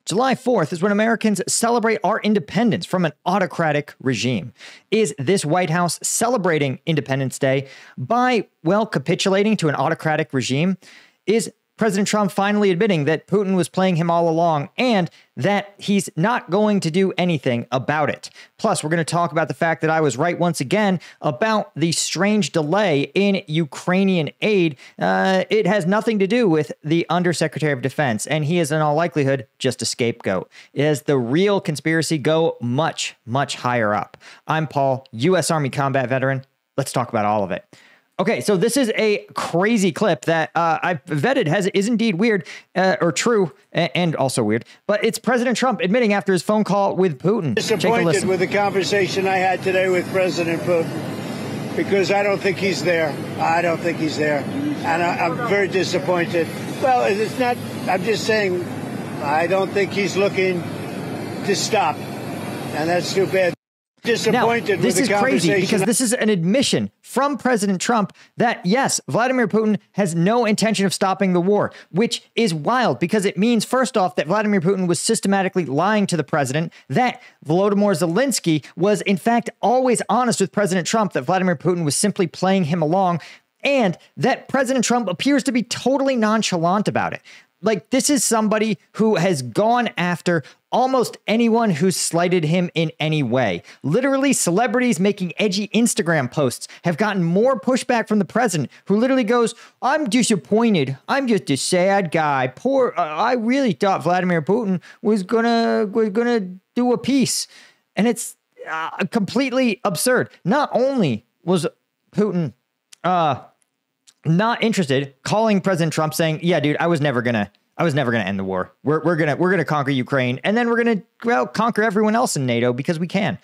July 4th is when Americans celebrate our independence from an autocratic regime. Is this White House celebrating Independence Day by, well, capitulating to an autocratic regime? Is President Trump finally admitting that Putin was playing him all along and that he's not going to do anything about it? Plus, we're going to talk about the fact that I was right once again about the strange delay in Ukrainian aid. It has nothing to do with the Undersecretary of Defense, and he is in all likelihood just a scapegoat. As the real conspiracy go much, much higher up. I'm Paul, U.S. Army combat veteran. Let's talk about all of it. Okay, so this is a crazy clip that I've vetted is indeed weird or true and also weird. But it's President Trump admitting after his phone call with Putin. Disappointed with the conversation I had today with President Putin because I don't think he's there. I don't think he's there. And I'm very disappointed. Well, it's not, I'm just saying I don't think he's looking to stop. And that's too bad. Disappointed now, this with the is crazy because this is an admission from President Trump that, yes, Vladimir Putin has no intention of stopping the war, which is wild because it means, first off, that Vladimir Putin was systematically lying to the president, that Volodymyr Zelensky was, in fact, always honest with President Trump, that Vladimir Putin was simply playing him along, and that President Trump appears to be totally nonchalant about it. Like, this is somebody who has gone after almost anyone who's slighted him in any way. Literally, celebrities making edgy Instagram posts have gotten more pushback from the president, who literally goes, I'm disappointed. I'm just a sad guy. Poor, I really thought Vladimir Putin was gonna do a piece. And it's completely absurd. Not only was Putin not interested, calling President Trump saying, yeah, dude, I was never gonna end the war. We're gonna conquer Ukraine, and then we're gonna conquer everyone else in NATO because we can.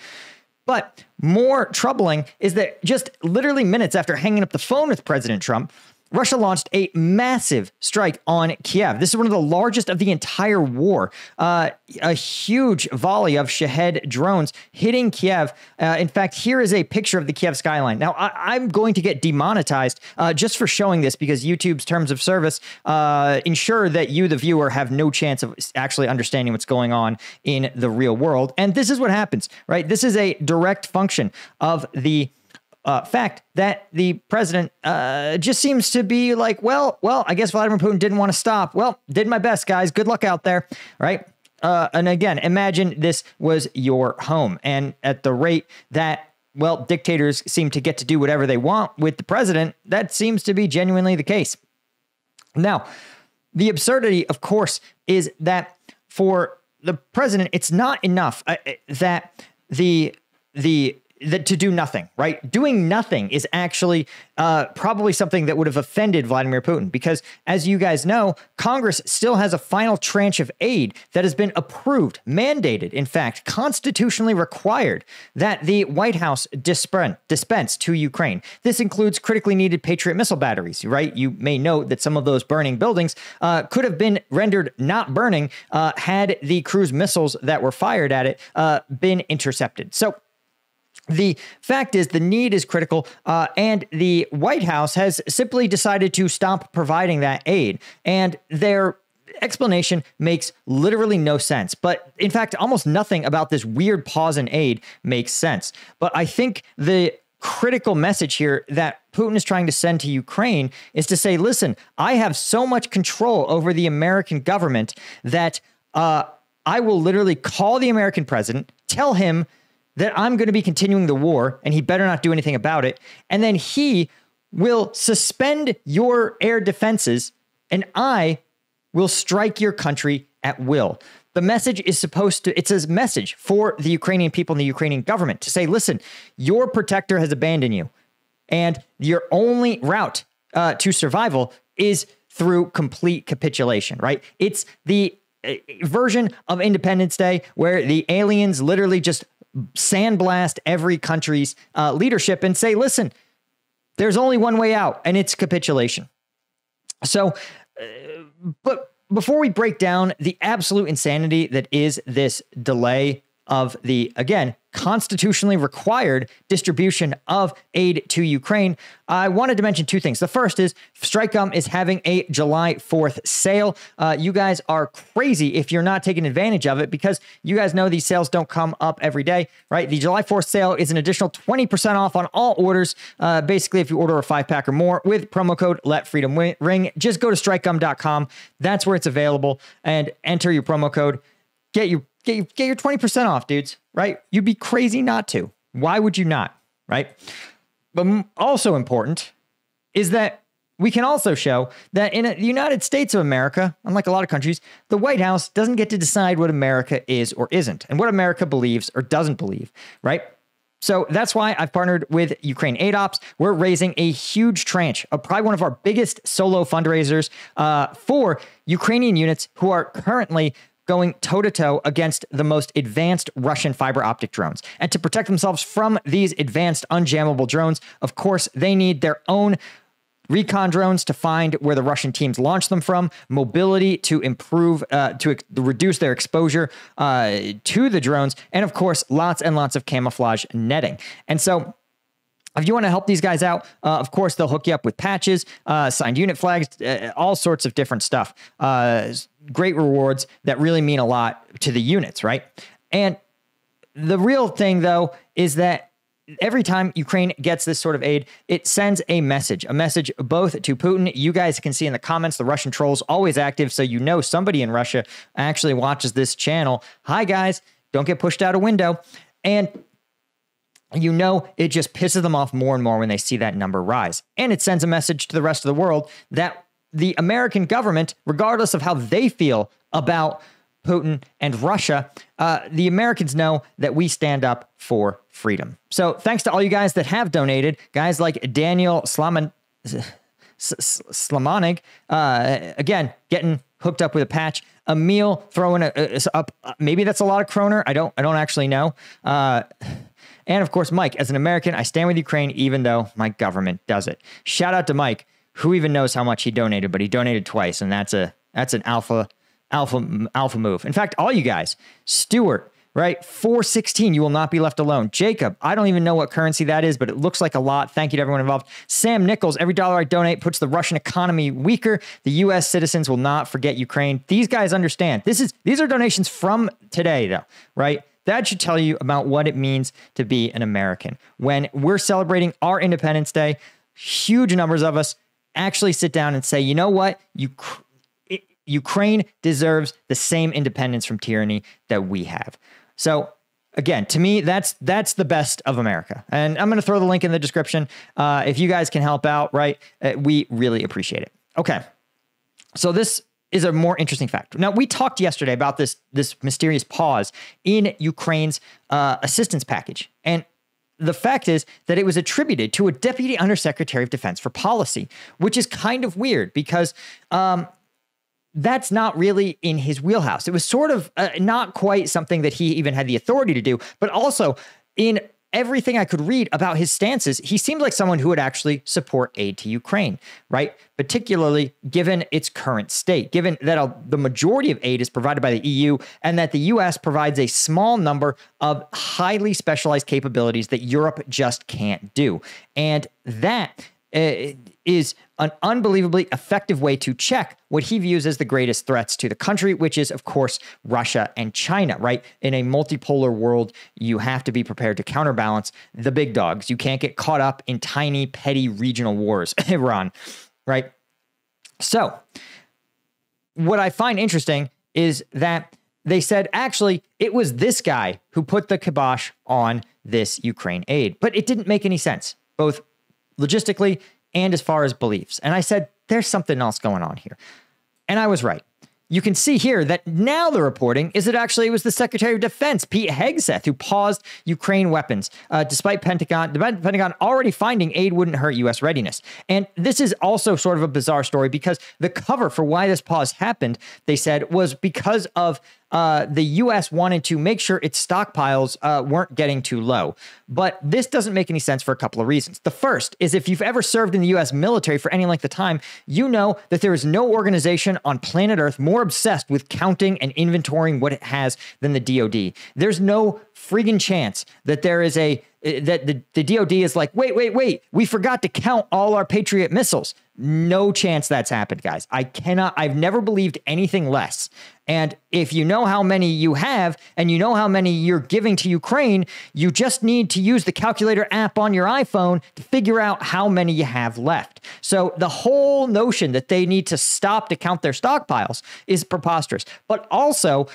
But more troubling is that just literally minutes after hanging up the phone with President Trump, Russia launched a massive strike on Kiev. This is one of the largest of the entire war. A huge volley of Shahed drones hitting Kiev. In fact, here is a picture of the Kiev skyline. Now, I'm going to get demonetized just for showing this because YouTube's terms of service ensure that you, the viewer, have no chance of actually understanding what's going on in the real world. And this is what happens, right? This is a direct function of the fact that the president just seems to be like, well, I guess Vladimir Putin didn't want to stop. Well, did my best, guys. Good luck out there, right? And again, imagine this was your home. And at the rate that, well, dictators seem to get to do whatever they want with the president, that seems to be genuinely the case. Now, the absurdity, of course, is that for the president, it's not enough that to do nothing, right? Doing nothing is actually probably something that would have offended Vladimir Putin because, as you guys know, Congress still has a final tranche of aid that has been approved, mandated, in fact, constitutionally required that the White House dispense to Ukraine. This includes critically needed Patriot missile batteries, right? You may note that some of those burning buildings could have been rendered not burning had the cruise missiles that were fired at it been intercepted. So, the fact is the need is critical, and the White House has simply decided to stop providing that aid. And their explanation makes literally no sense. But in fact, almost nothing about this weird pause in aid makes sense. But I think the critical message here that Putin is trying to send to Ukraine is to say, listen, I have so much control over the American government that I will literally call the American president, tell him that I'm going to be continuing the war and he better not do anything about it. And then he will suspend your air defenses and I will strike your country at will. The message is it's a message for the Ukrainian people and the Ukrainian government to say, listen, your protector has abandoned you and your only route to survival is through complete capitulation, right? It's the version of Independence Day where the aliens literally just sandblast every country's leadership and say, listen, there's only one way out, and it's capitulation. So, but before we break down the absolute insanity that is this delay of the, again, constitutionally required distribution of aid to Ukraine, I wanted to mention two things. The first is Strike Gum is having a July 4th sale. You guys are crazy if you're not taking advantage of it, because you guys know these sales don't come up every day, right? The July 4th sale is an additional 20% off on all orders. Basically, if you order a 5-pack or more with promo code LetFreedomRing, just go to strikegum.com. That's where it's available, and enter your promo code. Get your 20% off, dudes, right? You'd be crazy not to. Why would you not, right? But also important is that we can also show that in the United States of America, unlike a lot of countries, the White House doesn't get to decide what America is or isn't, and what America believes or doesn't believe, right? So that's why I've partnered with Ukraine Adops. We're raising a huge tranche of probably one of our biggest solo fundraisers for Ukrainian units who are currently going toe-to-toe against the most advanced Russian fiber optic drones. And to protect themselves from these advanced unjammable drones, of course, they need their own recon drones to find where the Russian teams launch them from, mobility to improve, to reduce their exposure to the drones, and of course, lots and lots of camouflage netting. And so if you want to help these guys out, of course, they'll hook you up with patches, signed unit flags, all sorts of different stuff. Great rewards that really mean a lot to the units, right? And the real thing, though, is that every time Ukraine gets this sort of aid, it sends a message both to Putin. You guys can see in the comments, the Russian trolls always active, so you know somebody in Russia actually watches this channel. Hi, guys, don't get pushed out a window. And you know, it just pisses them off more and more when they see that number rise. And it sends a message to the rest of the world that the American government, regardless of how they feel about Putin and Russia, the Americans know that we stand up for freedom. So thanks to all you guys that have donated, guys like Daniel Slamanig, again, getting hooked up with a patch. Emil throwing up, maybe that's a lot of kroner. I don't actually know. And of course, Mike, as an American, I stand with Ukraine, even though my government does it. Shout out to Mike, who even knows how much he donated, but he donated twice. And that's an alpha move. In fact, all you guys, Stuart, right? 416, you will not be left alone. Jacob, I don't even know what currency that is, but it looks like a lot. Thank you to everyone involved. Sam Nichols, every dollar I donate puts the Russian economy weaker. The U.S. citizens will not forget Ukraine. These guys understand. These are donations from today, though, right? That should tell you about what it means to be an American. When we're celebrating our Independence Day, huge numbers of us actually sit down and say, you know what? Ukraine deserves the same independence from tyranny that we have. So again, to me, that's the best of America. And I'm going to throw the link in the description. If you guys can help out, right? We really appreciate it. Okay. So this is a more interesting fact. Now, we talked yesterday about this mysterious pause in Ukraine's assistance package. And the fact is that it was attributed to a deputy undersecretary of defense for policy, which is kind of weird because that's not really in his wheelhouse. It was sort of not quite something that he even had the authority to do, but also in everything I could read about his stances, he seemed like someone who would actually support aid to Ukraine, right? Particularly given its current state, given that the majority of aid is provided by the EU and that the US provides a small number of highly specialized capabilities that Europe just can't do. And that is an unbelievably effective way to check what he views as the greatest threats to the country, which is, of course, Russia and China, right? In a multipolar world, you have to be prepared to counterbalance the big dogs. You can't get caught up in tiny, petty regional wars, Iran, right? So what I find interesting is that they said, actually, it was this guy who put the kibosh on this Ukraine aid, but it didn't make any sense, both logistically and as far as beliefs. And I said, there's something else going on here. And I was right. You can see here that now the reporting is that actually it was the Secretary of Defense, Pete Hegseth, who paused Ukraine weapons, despite the Pentagon already finding aid wouldn't hurt U.S. readiness. And this is also sort of a bizarre story because the cover for why this pause happened, they said, was because of the U.S. wanted to make sure its stockpiles weren't getting too low. But this doesn't make any sense for a couple of reasons. The first is if you've ever served in the U.S. military for any length of time, you know that there is no organization on planet Earth more obsessed with counting and inventorying what it has than the DoD. There's no friggin' chance that there is that the DoD is like, wait, we forgot to count all our Patriot missiles. No chance that's happened, guys. I've never believed anything less. And if you know how many you have and you know how many you're giving to Ukraine, you just need to use the calculator app on your iPhone to figure out how many you have left. So the whole notion that they need to stop to count their stockpiles is preposterous. But also,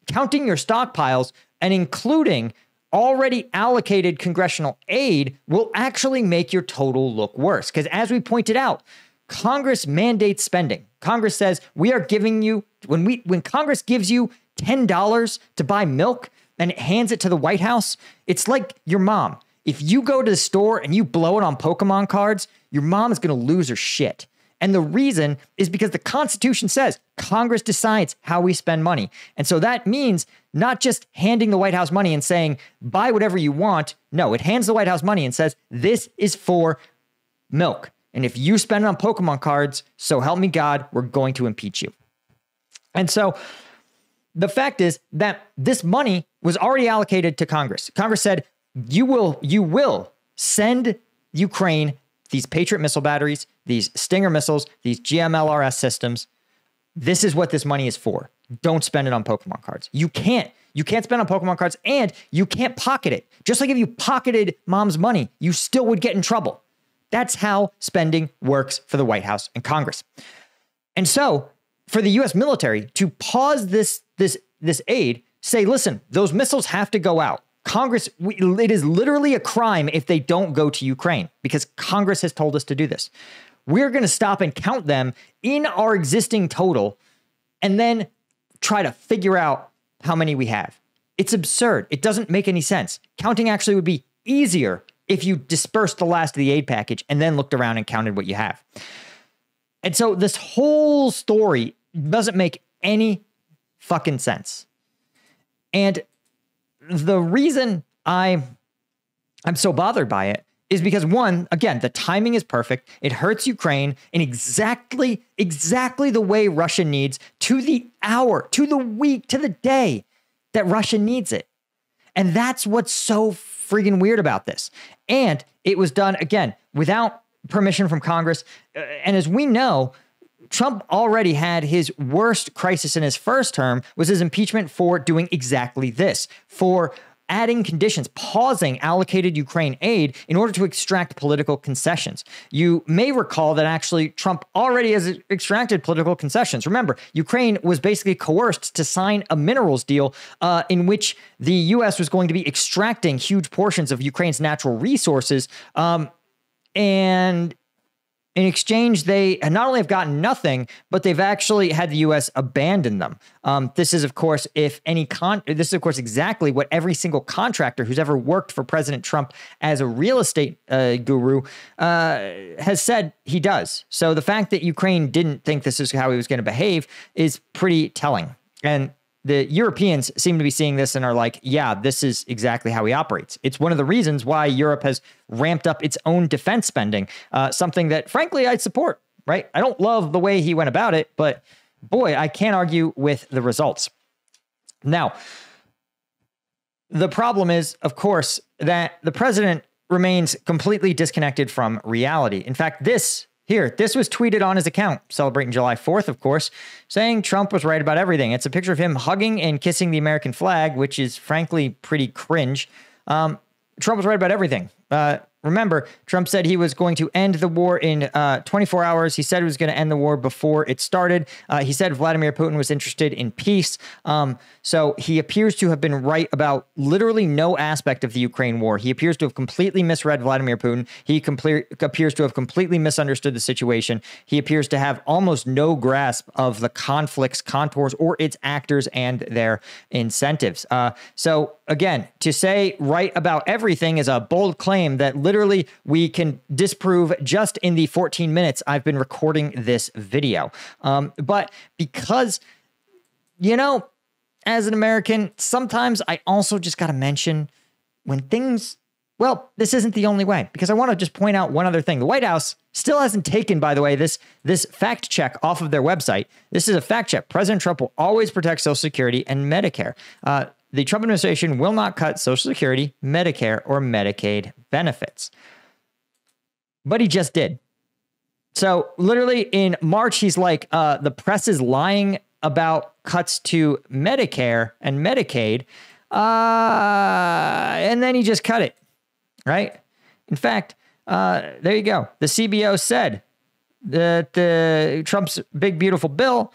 counting your stockpiles and including already allocated congressional aid will actually make your total look worse. Because as we pointed out, Congress mandates spending. Congress says we are giving you, when Congress gives you $10 to buy milk and it hands it to the White House, it's like your mom. If you go to the store and you blow it on Pokemon cards, your mom is going to lose her shit. And the reason is because the Constitution says Congress decides how we spend money. And so that means not just handing the White House money and saying, buy whatever you want. No, it hands the White House money and says, this is for milk. And if you spend it on Pokemon cards, so help me God, we're going to impeach you. And so the fact is that this money was already allocated to Congress. Congress said, you will send Ukraine these Patriot missile batteries, these Stinger missiles, these GMLRS systems. This is what this money is for. Don't spend it on Pokemon cards. You can't spend on Pokemon cards, and you can't pocket it. Just like if you pocketed mom's money, you still would get in trouble. That's how spending works for the White House and Congress. And so for the U.S. military to pause this aid, say, listen, those missiles have to go out. Congress, it is literally a crime if they don't go to Ukraine because Congress has told us to do this. We're going to stop and count them in our existing total and then try to figure out how many we have. It's absurd. It doesn't make any sense. Counting actually would be easier if you dispersed the last of the aid package and then looked around and counted what you have. And so this whole story doesn't make any fucking sense. And the reason I'm so bothered by it is because, one, again, the timing is perfect. It hurts Ukraine in exactly the way Russia needs, to the hour, to the week, to the day that Russia needs it. And that's what's so friggin' weird about this. And it was done, again, without permission from Congress. And as we know, Trump already had his worst crisis in his first term was his impeachment for doing exactly this, for adding conditions, pausing allocated Ukraine aid in order to extract political concessions. You may recall that actually Trump already has extracted political concessions. Remember, Ukraine was basically coerced to sign a minerals deal in which the U.S. was going to be extracting huge portions of Ukraine's natural resources. And in exchange, they not only have gotten nothing, but they've actually had the U.S. abandon them. This is, of course, this is, of course, exactly what every single contractor who's ever worked for President Trump as a real estate guru has said he does. So the fact that Ukraine didn't think this is how he was going to behave is pretty telling. And the Europeans seem to be seeing this and are like, yeah, this is exactly how he operates. It's one of the reasons why Europe has ramped up its own defense spending, something that, frankly, I support, right? I don't love the way he went about it, but boy, I can't argue with the results. Now, the problem is, of course, that the president remains completely disconnected from reality. In fact, this was tweeted on his account, celebrating July 4th, of course, saying Trump was right about everything. It's a picture of him hugging and kissing the American flag, which is frankly pretty cringe. Trump was right about everything. Remember, Trump said he was going to end the war in 24 hours. He said he was going to end the war before it started. He said Vladimir Putin was interested in peace. So he appears to have been right about literally no aspect of the Ukraine war. He appears to have completely misread Vladimir Putin. He appears to have completely misunderstood the situation. He appears to have almost no grasp of the conflict's contours or its actors and their incentives. So again, to say right about everything is a bold claim that literally we can disprove just in the 14 minutes I've been recording this video. But because, as an American, sometimes I also just got to mention when things, well, this isn't the only way, because I want to just point out one other thing. The White House still hasn't taken, by the way, this fact check off of their website. This is a fact check. President Trump will always protect Social Security and Medicare. The Trump administration will not cut Social Security, Medicare, or Medicaid benefits. But he just did. So literally in March, he's like, the press is lying about cuts to Medicare and Medicaid. And then he just cut it, right? In fact, there you go. The CBO said that Trump's big, beautiful bill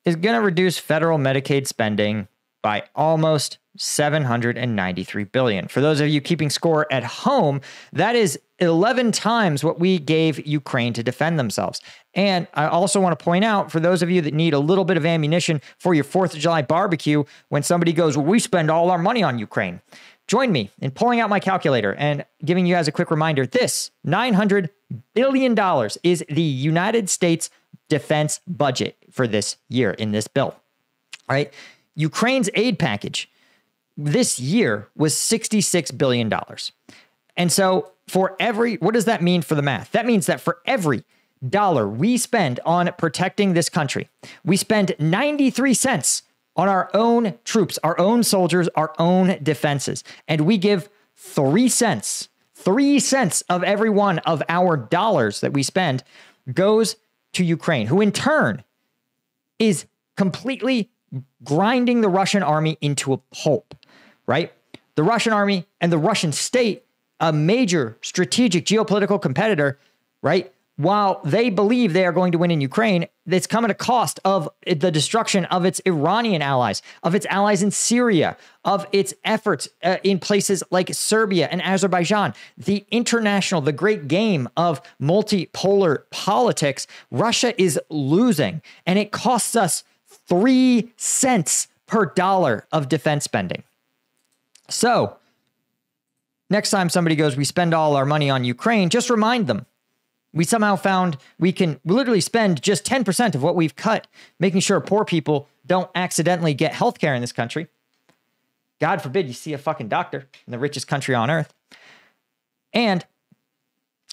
is going to reduce federal Medicaid spending by almost $793 billion. For those of you keeping score at home, that is 11 times what we gave Ukraine to defend themselves. And I also want to point out, for those of you that need a little bit of ammunition for your 4th of July barbecue, when somebody goes, well, we spend all our money on Ukraine. Join me in pulling out my calculator and giving you guys a quick reminder. This $900 billion is the United States defense budget for this year in this bill, all right? Ukraine's aid package this year was $66 billion. And so for every, what does that mean for the math? That means that for every dollar we spend on protecting this country, we spend 93 cents on our own troops, our own soldiers, our own defenses. And we give 3 cents of every one of our dollars that we spend goes to Ukraine, who in turn is completely grinding the Russian army into a pulp, right? The Russian army and the Russian state, a major strategic geopolitical competitor, right? While they believe they are going to win in Ukraine, it's come at a cost of the destruction of its Iranian allies, of its allies in Syria, of its efforts in places like Serbia and Azerbaijan. The international, the great game of multipolar politics, Russia is losing, and it costs us 3 cents per dollar of defense spending. So next time somebody goes, we spend all our money on Ukraine, just remind them. We somehow found we can literally spend just 10% of what we've cut, making sure poor people don't accidentally get healthcare in this country. God forbid you see a fucking doctor in the richest country on earth. And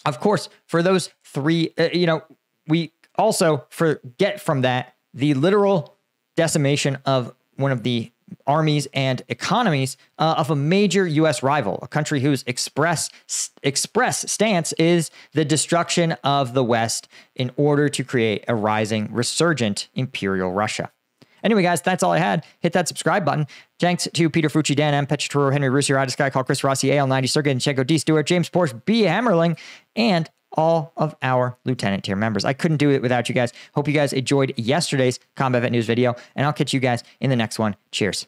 of course, for those 3, we also forget from that the literal decimation of one of the armies and economies of a major U.S. rival, a country whose express stance is the destruction of the West in order to create a rising, resurgent imperial Russia. Anyway, guys, that's all I had. Hit that subscribe button. Thanks to Peter Fucci, Dan M, Petraturo, Henry Russi, Radis Guy, Call Chris Rossi, AL90, Sergey Nchenko, D. Stewart, James Porsche, B. Hammerling, and all of our Lieutenant tier members. I couldn't do it without you guys. Hope you guys enjoyed yesterday's Combat Vet News video, and I'll catch you guys in the next one. Cheers.